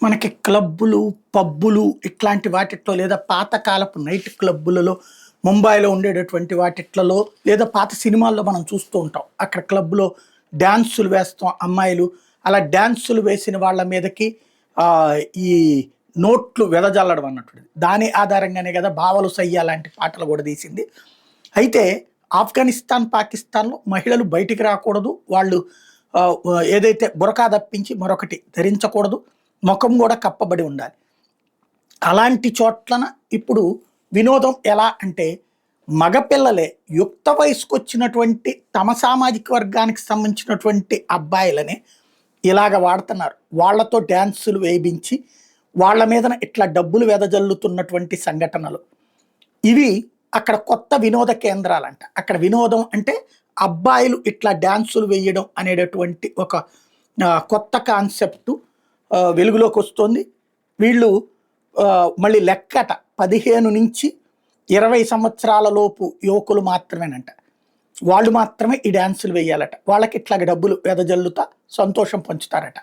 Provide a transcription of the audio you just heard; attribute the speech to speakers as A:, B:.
A: మనకి క్లబ్బులు, పబ్బులు ఇట్లాంటి వాటిట్లో లేదా పాతకాలపు నైట్ క్లబ్బులలో ముంబైలో ఉండేటటువంటి వాటిట్లలో లేదా పాత సినిమాల్లో మనం చూస్తూ ఉంటాం. అక్కడ క్లబ్‌లో డాన్సులు వేస్తాం అమ్మాయిలు. అలా డాన్సులు వేసిన వాళ్ళ మీదకి ఈ నోట్లు వెదజల్లడం అన్నటువంటిది. దాని ఆధారంగానే కదా 'బావలు సయ్య' లాంటి పాటలు కూడా తీసింది. అయితే ఆఫ్ఘనిస్తాన్, పాకిస్తాన్‌లో మహిళలు బయటికి రాకూడదు. వాళ్ళు ఏదైతే బురకా తప్పించి మరొకటి ధరించకూడదు. ముఖం కూడా కప్పబడి ఉండాలి. అలాంటి చోట్లన ఇప్పుడు వినోదం ఎలా అంటే మగపిల్లలే యుక్త వయసుకొచ్చినటువంటి తమ సామాజిక వర్గానికి సంబంధించినటువంటి అబ్బాయిలనే ఇలాగ వాడుతున్నారు. వాళ్ళతో డాన్సులు వేయించి వాళ్ళ మీదన ఇట్లా డబ్బులు వెదజల్లుతున్నటువంటి సంఘటనలు. ఇవి అక్కడ కొత్త వినోద కేంద్రాలంట. అక్కడ వినోదం అంటే అబ్బాయిలు ఇట్లా డాన్సులు వేయడం అనేటటువంటి ఒక కొత్త కాన్సెప్టు వెలుగులోకి వస్తుంది. వీళ్ళు మళ్ళీ లెక్కట 15-20 సంవత్సరాల లోపు యువకులు మాత్రమేనంట. వాళ్ళు మాత్రమే ఈ డాన్సులు వేయాలట. వాళ్ళకి ఇట్లాగ డబ్బులు వెదజల్లుతా సంతోషం పంచుతారట.